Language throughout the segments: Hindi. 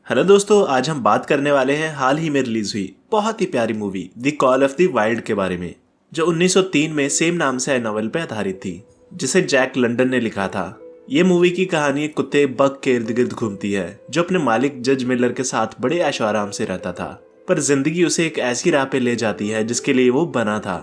हेलो दोस्तों, आज हम बात करने वाले हैं हाल ही में रिलीज हुई बहुत ही प्यारी movie the call of the wild के बारे में, जो 1903 में सेम नाम से आए नॉवेल पे आधारित थी, जिसे जैक लंडन ने लिखा था। ये मूवी की कहानी एक कुत्ते बक के इर्द गिर्द घूमती है, जो अपने मालिक जज मिलर के साथ बड़े ऐशो आराम से रहता था, पर जिंदगी उसे एक ऐसी राह पे ले जाती है जिसके लिए वो बना था।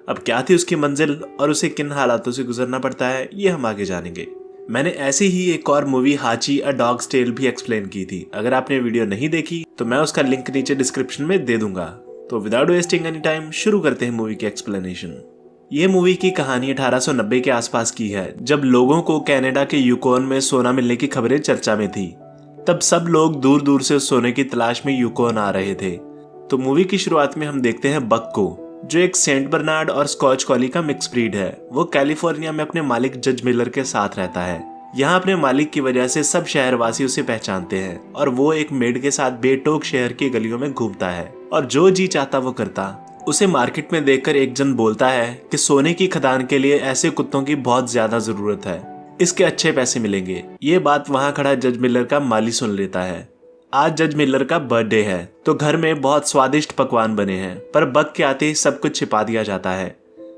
अब क्या थी उसकी मंजिल और उसे किन हालातों से गुजरना पड़ता है, ये हम आगे जानेंगे। मैंने ऐसी ही एक और मूवी हाची अ डॉग्स टेल भी एक्सप्लेन की थी। अगर आपने वीडियो नहीं देखी तो मैं उसका लिंक नीचे डिस्क्रिप्शन में दे दूंगा। तो विदाउट वेस्टिंग एनी टाइम शुरू करते हैं मूवी की एक्सप्लेनेशन। ये मूवी की कहानी 1890 के आसपास की है, जब लोगों को कनाडा के यूकोन में सोना मिलने की खबरें चर्चा में थी। तब सब लोग दूर दूर से उस सोने की तलाश में यूकोन आ रहे थे। तो मूवी की शुरुआत में हम देखते हैं बक को, जो एक सेंट बर्नार्ड और स्कॉच कॉली का मिक्स ब्रीड है। वो कैलिफोर्निया में अपने मालिक जज मिलर के साथ रहता है। यहाँ अपने मालिक की वजह से सब शहरवासी उसे पहचानते हैं और वो एक मेड के साथ बेटोक शहर की गलियों में घूमता है और जो जी चाहता वो करता। उसे मार्केट में देखकर एक जन बोलता है कि सोने की खदान के लिए ऐसे कुत्तों की बहुत ज्यादा जरूरत है, इसके अच्छे पैसे मिलेंगे। ये बात वहाँ खड़ा जज मिलर का माली सुन लेता है। आज जज मिलर का बर्थडे है, तो घर में बहुत स्वादिष्ट पकवान बने हैं, पर बक के आते ही सब कुछ छिपा दिया जाता है।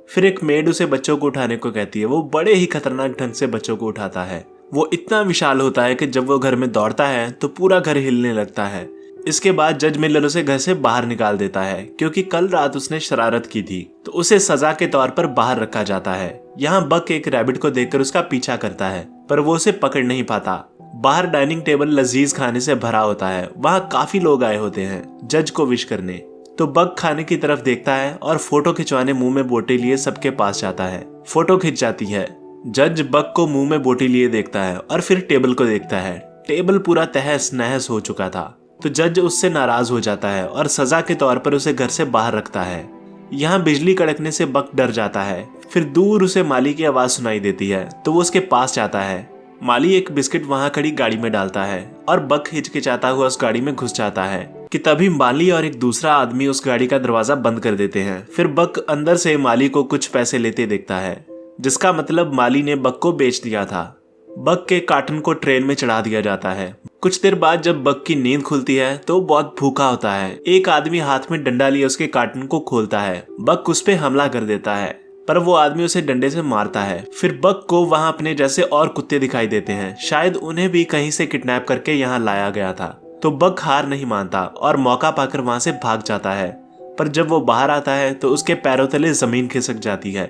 फिर एक मेड उसे बच्चों को उठाने को कहती है। वो बड़े ही खतरनाक ढंग से बच्चों को उठाता है। वो इतना विशाल होता है कि जब वो घर में दौड़ता है तो पूरा घर हिलने लगता है। इसके बाद जज मिलर उसे घर से बाहर निकाल देता है, क्योंकि कल रात उसने शरारत की थी, तो उसे सजा के तौर पर बाहर रखा जाता है। यहाँ बक एक रैबिट को देखकर उसका पीछा करता है, पर वो उसे पकड़ नहीं पाता। बाहर डाइनिंग टेबल लजीज खाने से भरा होता है। वहाँ काफी लोग आए होते हैं जज को विश करने। तो बक खाने की तरफ देखता है और फोटो खिंचवाने मुंह में बोटी लिए सबके पास जाता है। फोटो खिंच जाती है। जज बक को मुंह में बोटी लिए देखता है और फिर टेबल को देखता है। टेबल पूरा तहस नहस हो चुका था, तो जज उससे नाराज हो जाता है और सजा के तौर पर उसे घर से बाहर रखता है। यहाँ बिजली कड़कने से बक डर जाता है। फिर दूर उसे माली की आवाज सुनाई देती है, तो वो उसके पास जाता है। माली एक बिस्किट वहाँ खड़ी गाड़ी में डालता है और बक हिचकिचाता हुआ उस गाड़ी में घुस जाता है कि तभी माली और एक दूसरा आदमी उस गाड़ी का दरवाजा बंद कर देते हैं। फिर बक अंदर से माली को कुछ पैसे लेते देखता है, जिसका मतलब माली ने बक को बेच दिया था। बक के कार्टन को ट्रेन में चढ़ा दिया जाता है। कुछ देर बाद जब बक की नींद खुलती है तो बहुत भूखा होता है। एक आदमी हाथ में डंडा लिए उसके कार्टन को खोलता है। बक उस पे हमला कर देता है, पर वो आदमी उसे डंडे से मारता है। फिर बक को वहाँ अपने जैसे और कुत्ते दिखाई देते हैं। शायद उन्हें भी कहीं से किडनैप करके यहाँ लाया गया था। तो बक हार नहीं मानता और मौका पाकर वहाँ से भाग जाता है। पर जब वो बाहर आता है तो उसके पैरों तले जमीन खिसक जाती है।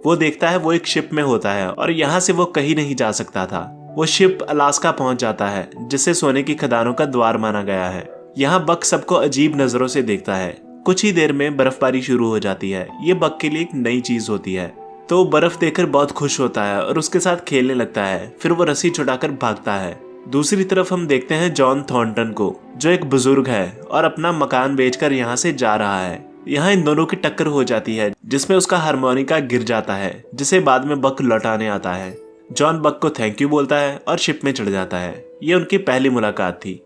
वो देखता है वो एक शिप में होता है और यहाँ से वो कहीं नहीं जा सकता था। वो शिप अलास्का पहुंच जाता है, जिसे सोने की खदानों का द्वार माना गया है। यहाँ बक सबको अजीब नजरों से देखता है। कुछ ही देर में बर्फबारी शुरू हो जाती है। ये बक के लिए एक नई चीज होती है, तो बर्फ देखकर बहुत खुश होता है और उसके साथ खेलने लगता है। फिर वो रस्सी छुड़ाकर भागता है। दूसरी तरफ हम देखते हैं जॉन थॉर्नटन को, जो एक बुजुर्ग है और अपना मकान बेचकर यहाँ से जा रहा है। यहाँ इन दोनों की टक्कर हो जाती है, जिसमें उसका हारमोनिका गिर जाता है, जिसे बाद में बक लौटाने आता है। जॉन बक को थैंक यू बोलता है और शिप में चढ़ जाता है। ये उनकी पहली मुलाकात थी।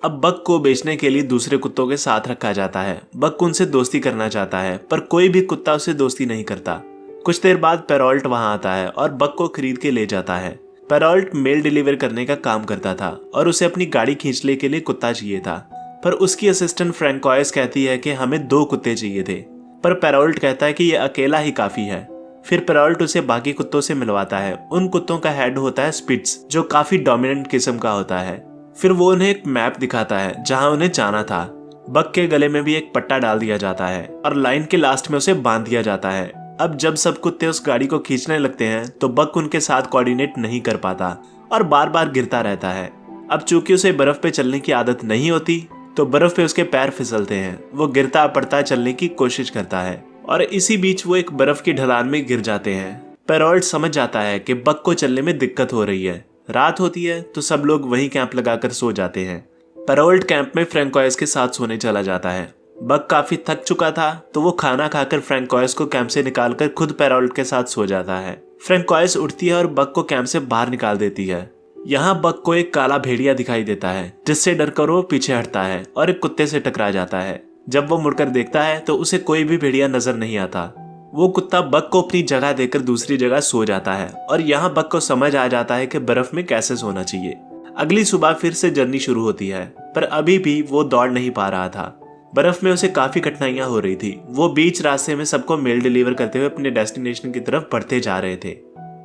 अब बक को बेचने के लिए दूसरे कुत्तों के साथ रखा जाता है। बक उनसे दोस्ती करना चाहता है, पर कोई भी कुत्ता उससे दोस्ती नहीं करता। कुछ देर बाद पेरोल्ट वहां आता है और बक को खरीद के ले जाता है। पेरोल्ट मेल डिलीवर करने का काम करता था और उसे अपनी गाड़ी खींचने के लिए कुत्ता चाहिए था, पर उसकी असिस्टेंट फ्रैंकोइस कहती है कि हमें 2 कुत्ते चाहिए थे, पर पेरोल्ट कहता है कि यह अकेला ही काफी है। फिर पेरोल्ट उसे बाकी कुत्तों से मिलवाता है। उन कुत्तों का हेड होता है स्पिट्स, जो काफी डोमिनेंट किस्म का होता है। फिर वो उन्हें एक मैप दिखाता है जहां उन्हें जाना था। बक के गले में भी एक पट्टा डाल दिया जाता है और लाइन के लास्ट में उसे बांध दिया जाता है। अब जब सब कुत्ते उस गाड़ी को खींचने लगते हैं तो बक उनके साथ कोऑर्डिनेट नहीं कर पाता और बार बार गिरता रहता है। अब चूंकि उसे बर्फ पे चलने की आदत नहीं होती, तो बर्फ पे उसके पैर फिसलते हैं। वो गिरता पड़ता चलने की कोशिश करता है और इसी बीच वो एक बर्फ की ढलान में गिर जाते हैं। पेरोल्ट समझ जाता है कि बक को चलने में दिक्कत हो रही है। रात होती है तो सब लोग वहीं कैंप लगाकर सो जाते हैं। पेरोल्ट कैंप में फ्रैंकोइस के साथ सोने चला जाता है। बक काफी थक चुका था, तो वो खाना खाकर फ्रैंकोइस को कैंप से निकालकर खुद पेरोल्ट के साथ सो जाता है। फ्रैंकोइस उठती है और बक को कैंप से बाहर निकाल देती है। यहाँ बक को एक काला भेड़िया दिखाई देता है, जिससे डरकर वो पीछे हटता है और एक कुत्ते से टकरा जाता है। जब वो मुड़कर देखता है तो उसे कोई भी भेड़िया नजर नहीं आता। वो कुत्ता बक को अपनी जगह देकर दूसरी जगह सो जाता है और यहाँ बक को समझ आ जाता है कि बर्फ में कैसे सोना चाहिए। अगली सुबह फिर से जर्नी शुरू होती है, पर अभी भी वो दौड़ नहीं पा रहा था। बर्फ में उसे काफी कठिनाइयां हो रही थी। वो बीच रास्ते में सबको मेल डिलीवर करते हुए अपने डेस्टिनेशन की तरफ बढ़ते जा रहे थे।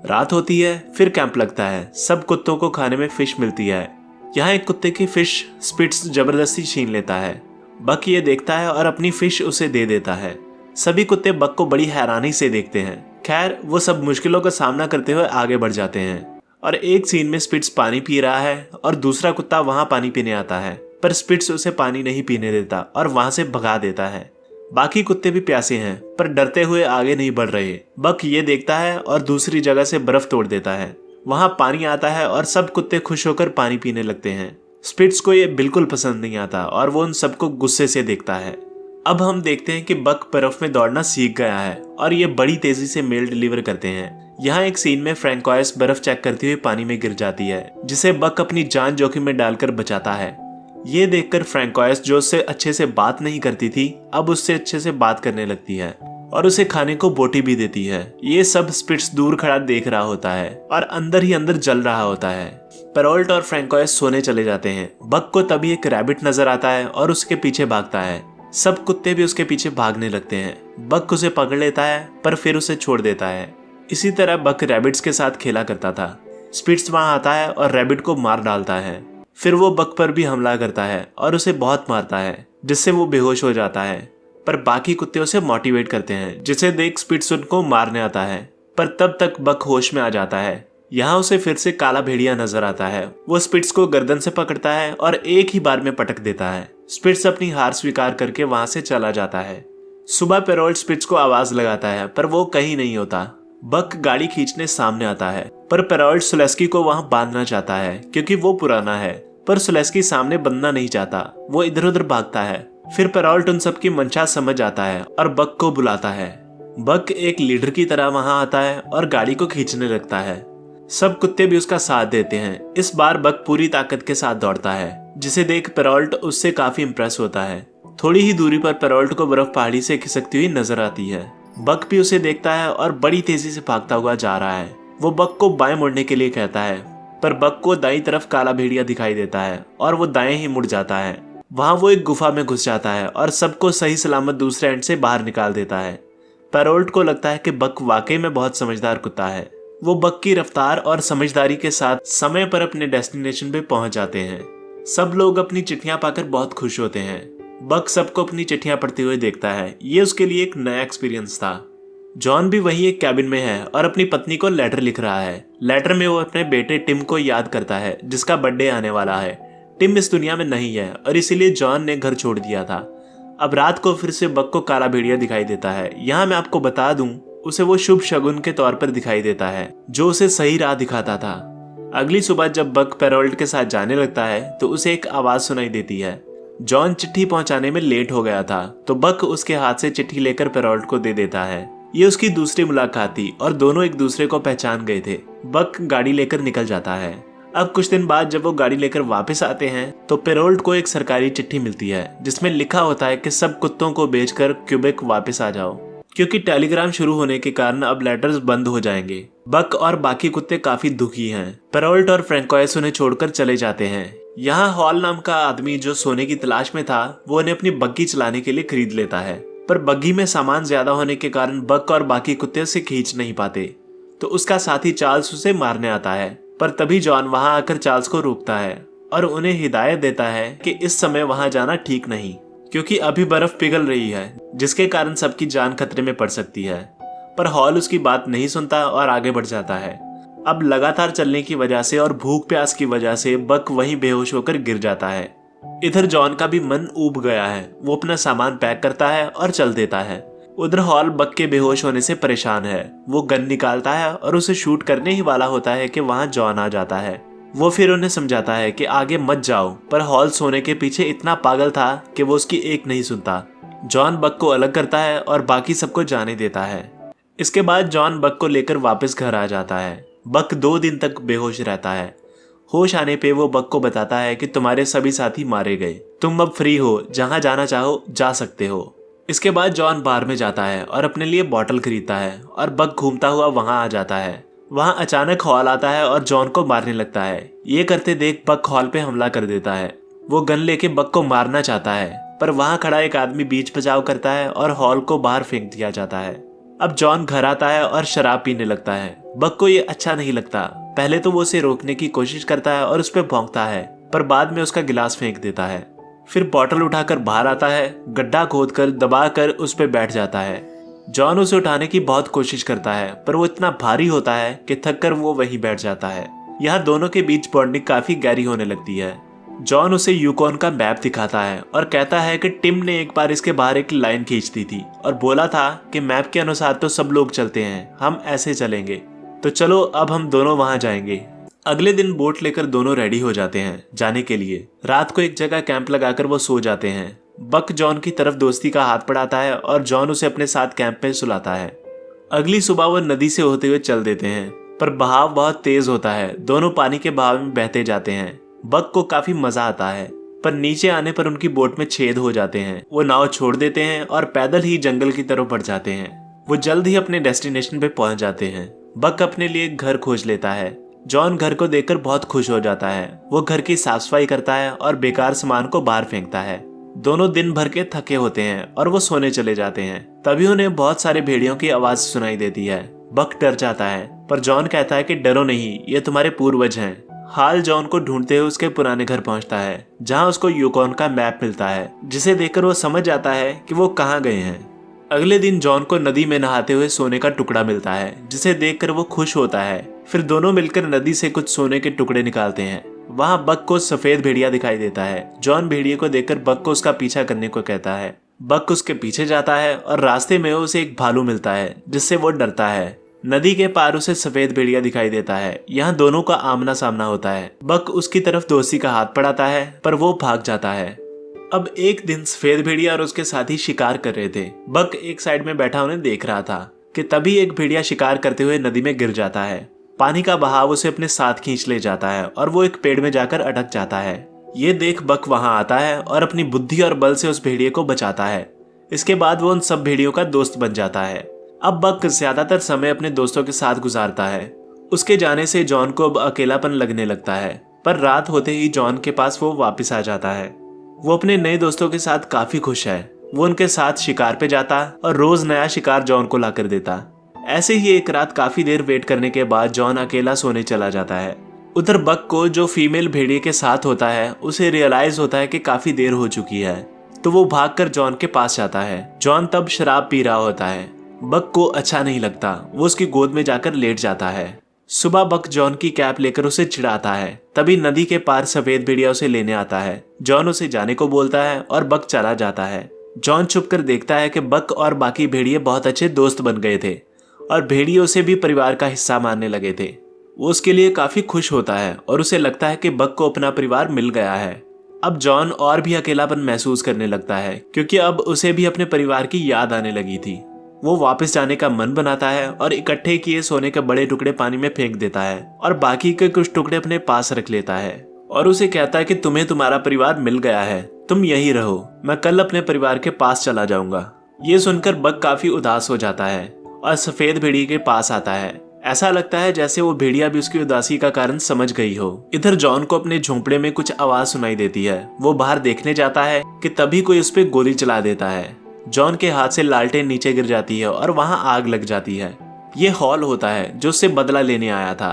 रात होती है, फिर कैंप लगता है। सब कुत्तों को खाने में फिश मिलती है। यहाँ एक कुत्ते की फिश स्पिट्स जबरदस्ती छीन लेता है। बक ये देखता है और अपनी फिश उसे दे देता है। सभी कुत्ते बक को बड़ी हैरानी से देखते हैं। खैर, वो सब मुश्किलों का सामना करते हुए आगे बढ़ जाते हैं और एक सीन में स्पिट्स पानी पी रहा है और दूसरा कुत्ता वहां पानी पीने आता है, पर स्पिट्स उसे पानी नहीं पीने देता और वहां से भगा देता है। बाकी कुत्ते भी प्यासे हैं, पर डरते हुए आगे नहीं बढ़ रहे। बक ये देखता है और दूसरी जगह से बर्फ तोड़ देता है। वहां पानी आता है और सब कुत्ते खुश होकर पानी पीने लगते हैं। स्पिट्स को ये बिल्कुल पसंद नहीं आता और वो उन सबको गुस्से से देखता है। अब हम देखते हैं कि बक बर्फ में दौड़ना सीख गया है और ये बड़ी तेजी से मेल डिलीवर करते हैं। यहाँ एक सीन में फ्रैंकोइस बर्फ चेक करते हुए पानी में गिर जाती है, जिसे बक अपनी जान जोखिम में डालकर बचाता है। ये देखकर फ्रैंकोइस, जो उससे अच्छे से बात नहीं करती थी, अब उससे अच्छे से बात करने लगती है और उसे खाने को बोटी भी देती है। ये सब स्पिट्स दूर खड़ा देख रहा होता है और अंदर ही अंदर जल रहा होता है। पेरोल्ट और फ्रैंकोइस सोने चले जाते हैं। बक को तभी एक रैबिट नजर आता है और उसके पीछे भागता है। सब कुत्ते भी उसके पीछे भागने लगते हैं। बक उसे पकड़ लेता है, पर फिर उसे छोड़ देता है। इसी तरह बक रैबिट्स के साथ खेला करता था। स्पिट्स वहां आता है और रैबिट को मार डालता है। फिर वो बक पर भी हमला करता है और उसे बहुत मारता है, जिससे वो बेहोश हो जाता है। पर बाकी कुत्ते उसे मोटिवेट करते हैं, जिसे देख स्पिट्स उनको मारने आता है। पर तब तक बक होश में आ जाता है। यहाँ उसे फिर से काला भेड़िया नजर आता है। वो स्पिट्स को गर्दन से पकड़ता है और एक ही बार में पटक देता है। स्पिट्स अपनी हार स्वीकार करके वहां से चला जाता है। सुबह पेरोल्ट स्पिट्स को आवाज लगाता है, पर वो कहीं नहीं होता। बक गाड़ी खींचने सामने आता है, पर पेरोल्ट सुलेस्की को वहां बांधना चाहता है क्योंकि वो पुराना है। पर सुलेस्की सामने बंधना नहीं चाहता। वो इधर उधर भागता है। फिर पेरोल्ट उन सबकी मंशा समझ आता है और बक को बुलाता है। बक एक लीडर की तरह वहां आता है और गाड़ी को खींचने लगता है। सब कुत्ते भी उसका साथ देते हैं। इस बार बक पूरी ताकत के साथ दौड़ता है, जिसे देख पेरोल्ट उससे काफी इंप्रेस होता है। थोड़ी ही दूरी पर पेरोल्ट को बर्फ पहाड़ी से खिसकती हुई नजर आती है। बक भी उसे देखता है और बड़ी तेजी से भागता हुआ जा रहा है। वो बक को बाएं मुड़ने के लिए कहता है, पर बक को दाईं तरफ काला भेड़िया दिखाई देता है और वो दाएं ही मुड़ जाता है। वहां वो एक गुफा में घुस जाता है और सबको सही सलामत दूसरे एंड से बाहर निकाल देता है। पेरोल्ट को लगता है कि बक वाकई में बहुत समझदार कुत्ता है। वो बक की रफ्तार और समझदारी के साथ समय पर अपने डेस्टिनेशन पे पहुंच जाते हैं। सब लोग अपनी चिट्ठियां पाकर बहुत खुश होते हैं। बक सबको अपनी चिट्ठियां पढ़ते हुए देखता है। ये उसके लिए एक नया एक्सपीरियंस था। जॉन भी वही एक कैबिन में है और अपनी पत्नी को लेटर लिख रहा है। लेटर में वो अपने बेटे टिम को याद करता है, जिसका बर्थडे आने वाला है। टिम इस दुनिया में नहीं है और इसीलिए जॉन ने घर छोड़ दिया था। अब रात को फिर से बक को काला भेड़िया दिखाई देता है। यहाँ मैं आपको बता दूं, उसे वो शुभ शगुन के तौर पर दिखाई देता है, जो उसे सही राह दिखाता था। अगली सुबह जब बक पेरोल्ट के साथ जाने लगता है तो उसे एक आवाज सुनाई देती है। जॉन चिट्ठी पहुंचाने में लेट हो गया था, तो बक उसके हाथ से चिट्ठी लेकर पेरोल्ट को दे देता है। ये उसकी दूसरी मुलाकात थी और दोनों एक दूसरे को पहचान गए थे। बक गाड़ी लेकर निकल जाता है। अब कुछ दिन बाद जब वो गाड़ी लेकर वापस आते हैं तो पेरोल्ट को एक सरकारी चिट्ठी मिलती है, जिसमें लिखा होता है कि सब कुत्तों को बेचकर क्यूबेक वापस आ जाओ, क्योंकि टेलीग्राम शुरू होने के कारण अब लेटर्स बंद हो जाएंगे। बक और बाकी कुत्ते काफी दुखी हैं। पेरोल्ट और फ्रैंकोइस उन्हें छोड़कर चले जाते हैं। यहाँ हॉल नाम का आदमी, जो सोने की तलाश में था, वो उन्हें अपनी बग्गी चलाने के लिए खरीद लेता है। पर बग्गी में सामान ज्यादा होने के कारण बक और बाकी कुत्ते उसे खींच नहीं पाते, तो उसका साथी चार्ल्स उसे मारने आता है। पर तभी जॉन वहां आकर चार्ल्स को रोकता है और उन्हें हिदायत देता है कि इस समय वहां जाना ठीक नहीं, क्योंकि अभी बर्फ पिघल रही है, जिसके कारण सबकी जान खतरे में पड़ सकती है। पर हॉल उसकी बात नहीं सुनता और आगे बढ़ जाता है। अब लगातार चलने की वजह से और भूख प्यास की वजह से बक वहीं बेहोश होकर गिर जाता है। इधर जॉन का भी मन ऊब गया है। वो अपना सामान पैक करता है और चल देता है। उधर हॉल बक के बेहोश होने से परेशान है। वो गन निकालता है और उसे शूट करने ही वाला होता है कि वहां जॉन आ जाता है। वो फिर उन्हें समझाता है कि आगे मत जाओ, पर हॉल सोने के पीछे इतना पागल था कि वो उसकी एक नहीं सुनता। जॉन बक को अलग करता है और बाकी सबको जाने देता है। इसके बाद जॉन बक को लेकर वापस घर आ जाता है। बक 2 दिन तक बेहोश रहता है। होश आने पे वो बक को बताता है कि तुम्हारे सभी साथी मारे गए, तुम अब फ्री हो, जहां जाना चाहो जा सकते हो। इसके बाद जॉन बार में जाता है और अपने लिए बॉटल खरीदता है और बक घूमता हुआ वहां आ जाता है। वहाँ अचानक हॉल आता है और जॉन को मारने लगता है। ये करते देख बक हॉल पे हमला कर देता है। वो गन लेके बक को मारना चाहता है, पर वहाँ खड़ा एक आदमी बीच बचाव करता है और हॉल को बाहर फेंक दिया जाता है। अब जॉन घर आता है और शराब पीने लगता है। बक को ये अच्छा नहीं लगता। पहले तो वो उसे रोकने की कोशिश करता है और उस पर भौंकता है, पर बाद में उसका गिलास फेंक देता है। फिर बॉटल उठाकर बाहर आता है, गड्ढा खोदकर दबाकर उस पर बैठ जाता है। जॉन उसे उठाने की बहुत कोशिश करता है, पर वो इतना भारी होता है कि थककर वो वहीं बैठ जाता है। यहाँ दोनों के बीच बॉन्डिंग काफी गहरी होने लगती है। जॉन उसे यूकॉन का मैप दिखाता है और कहता है कि टिम ने एक बार इसके बाहर एक लाइन खींच दी थी और बोला था कि मैप के अनुसार तो सब लोग चलते हैं, हम ऐसे चलेंगे, तो चलो अब हम दोनों वहां जाएंगे। अगले दिन बोट लेकर दोनों रेडी हो जाते हैं जाने के लिए। रात को एक जगह कैंप लगाकर वो सो जाते हैं। बक जॉन की तरफ दोस्ती का हाथ बढ़ाता है और जॉन उसे अपने साथ कैंप में सुलाता है। अगली सुबह वो नदी से होते हुए चल देते हैं, पर बहाव बहुत तेज होता है। दोनों पानी के बहाव में बहते जाते हैं। बक को काफी मजा आता है, पर नीचे आने पर उनकी बोट में छेद हो जाते हैं। वो नाव छोड़ देते हैं और पैदल ही जंगल की तरफ बढ़ जाते हैं। वो जल्द ही अपने डेस्टिनेशन पे पहुंच जाते हैं। बक अपने लिए एक घर खोज लेता है। जॉन घर को देखकर बहुत खुश हो जाता है। वो घर की साफ सफाई करता है और बेकार सामान को बाहर फेंकता है। दोनों दिन भर के थके होते हैं और वो सोने चले जाते हैं। तभी उन्हें बहुत सारे भेड़ियों की आवाज सुनाई देती है। बक डर जाता है, पर जॉन कहता है कि डरो नहीं, ये तुम्हारे पूर्वज हैं। हाल जॉन को ढूंढते हुए उसके पुराने घर पहुंचता है, जहां उसको यूकॉन का मैप मिलता है, जिसे देखकर वो समझ जाता है कि वो कहाँ गए हैं। अगले दिन जॉन को नदी में नहाते हुए सोने का टुकड़ा मिलता है, जिसे देखकर वो खुश होता है। फिर दोनों मिलकर नदी से कुछ सोने के टुकड़े निकालते हैं। वहाँ बक को सफेद भेड़िया दिखाई देता है। जॉन भेड़िए को देखकर बक को उसका पीछा करने को कहता है। बक उसके पीछे जाता है और रास्ते में उसे एक भालू मिलता है, जिससे वो डरता है। नदी के पार उसे सफेद भेड़िया दिखाई देता है। यहाँ दोनों का आमना सामना होता है। बक उसकी तरफ दोस्ती का हाथ बढ़ाता है, पर वो भाग जाता है। अब एक दिन सफेद भेड़िया और उसके साथी शिकार कर रहे थे। बक एक साइड में बैठा उन्हें देख रहा था कि तभी एक भेड़िया शिकार करते हुए नदी में गिर जाता है। पानी का बहाव उसे अपने साथ खींच ले जाता है और वो एक पेड़ में जाकर अटक जाता है। ये देख बक वहां आता है और अपनी बुद्धि और बल से उस भेड़िए को बचाता है। इसके बाद वो उन सब भेड़ियों का दोस्त बन जाता है। अब बक ज्यादातर समय अपने दोस्तों के साथ गुजारता है। उसके जाने से जॉन को अब अकेलापन लगने लगता है, पर रात होते ही जॉन के पास वो वापस आ जाता है। वो अपने नए दोस्तों के साथ काफी खुश है। वो उनके साथ शिकार पे जाता और रोज नया शिकार जॉन को ला कर देता। ऐसे ही एक रात काफी देर वेट करने के बाद जॉन अकेला सोने चला जाता है। उधर बक को, जो फीमेल भेड़िए के साथ होता है, उसे रियलाइज होता है कि काफी देर हो चुकी है, तो वो भागकर जॉन के पास जाता है। जॉन तब शराब पी रहा होता है। बक को अच्छा नहीं लगता। वो उसकी गोद में जाकर लेट जाता है। सुबह बक जॉन की कैप लेकर उसे चिढ़ाता है। तभी नदी के पार सफेद भेड़िया उसे लेने आता है। जॉन उसे जाने को बोलता है और बक चला जाता है। जॉन छुपकर देखता है कि बक और बाकी भेड़िए बहुत अच्छे दोस्त बन गए थे और भेड़िए उसे भी परिवार का हिस्सा मानने लगे थे। वो उसके लिए काफी खुश होता है और उसे लगता है कि बक को अपना परिवार मिल गया है। अब जॉन और भी अकेलापन महसूस करने लगता है, क्योंकि अब उसे भी अपने परिवार की याद आने लगी थी। वो वापस जाने का मन बनाता है और इकट्ठे किए सोने के बड़े टुकड़े पानी में फेंक देता है और बाकी के कुछ टुकड़े अपने पास रख लेता है और उसे कहता है कि तुम्हें तुम्हारा परिवार मिल गया है, तुम यहीं रहो, मैं कल अपने परिवार के पास चला जाऊंगा। ये सुनकर बक काफी उदास हो जाता है और सफेद भेड़िए के पास आता है। ऐसा लगता है जैसे वो भेड़िया भी उसकी उदासी का कारण समझ गई हो। इधर जॉन को अपने झोंपड़े में कुछ आवाज सुनाई देती है। वो बाहर देखने जाता है कि तभी कोई उस पर गोली चला देता है। जॉन के हाथ से लालटेन नीचे गिर जाती है और वहां आग लग जाती है। ये हॉल होता है जो उससे बदला लेने आया था।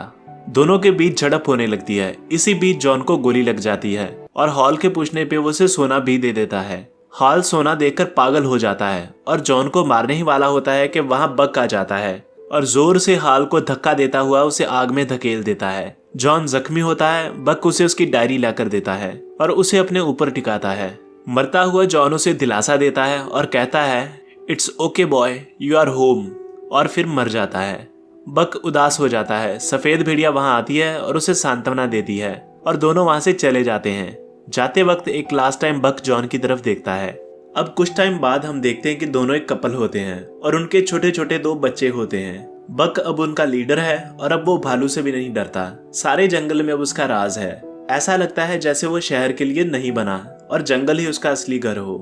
दोनों के बीच झड़प होने लगती है। इसी बीच जॉन को गोली लग जाती है और हॉल के पूछने पे वो उसे सोना भी दे देता है। हॉल सोना देखकर पागल हो जाता है और जॉन को मारने ही वाला होता है कि वहां बक आ जाता है और जोर से हॉल को धक्का देता हुआ उसे आग में धकेल देता है। जॉन जख्मी होता है। बक उसे उसकी डायरी लाकर देता है और उसे अपने ऊपर टिकाता है। मरता हुआ जॉन उसे दिलासा देता है और कहता है, it's okay boy, you are home, और फिर मर जाता है। बक उदास हो जाता है। सफेद भेड़िया वहां आती है और उसे सांत्वना देती है और दोनों वहां से चले जाते हैं। जाते वक्त एक लास्ट टाइम बक जॉन की तरफ देखता है। अब कुछ टाइम बाद हम देखते हैं कि दोनों एक कपल होते हैं और उनके छोटे छोटे 2 बच्चे होते हैं। बक अब उनका लीडर है और अब वो भालू से भी नहीं डरता। सारे जंगल में अब उसका राज है। ऐसा लगता है जैसे वो शहर के लिए नहीं बना और जंगल ही उसका असली घर हो।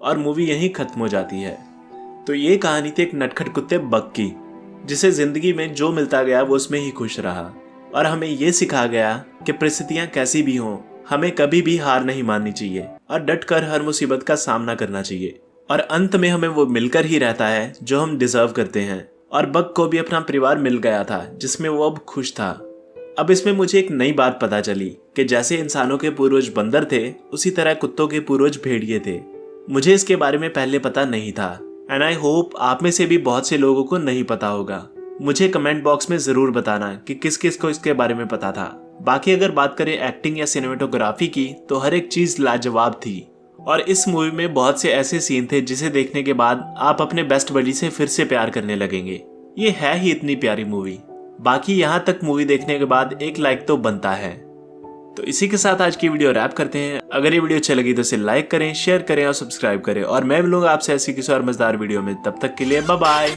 और मूवी यहीं खत्म हो जाती है। तो ये कहानी थी एक नटखट कुत्ते बक की। जिसे जिंदगी में जो मिलता गया वो उसमें ही खुश रहा। और हमें ये सिखा गया कि परिस्थितियां कैसी भी हों, हमें कभी भी हार नहीं माननी चाहिए और डट कर हर मुसीबत का सामना करना चाहिए। और अंत में हमें वो मिलकर ही रहता है जो हम डिजर्व करते हैं। और बग को भी अपना परिवार मिल गया था जिसमें वो अब खुश था। अब इसमें मुझे एक नई बात पता चली कि जैसे इंसानों के पूर्वज बंदर थे, उसी तरह कुत्तों के पूर्वज भेड़िए थे। मुझे इसके बारे में पहले पता नहीं था एंड आई होप आप में से भी बहुत से लोगों को नहीं पता होगा। मुझे कमेंट बॉक्स में जरूर बताना कि किस किस को इसके बारे में पता था। बाकी अगर बात करें एक्टिंग या सिनेमेटोग्राफी की तो हर एक चीज लाजवाब थी। और इस मूवी में बहुत से ऐसे सीन थे जिसे देखने के बाद आप अपने बेस्ट बडी से फिर से प्यार करने लगेंगे। ये है ही इतनी प्यारी मूवी। बाकी यहाँ तक मूवी देखने के बाद एक लाइक तो बनता है। तो इसी के साथ आज की वीडियो रैप करते हैं। अगर ये वीडियो अच्छी लगी तो इसे लाइक करें, शेयर करें और सब्सक्राइब करें। और मैं मिलूंगा आपसे ऐसी किसी और मजेदार वीडियो में। तब तक के लिए बाय बाय।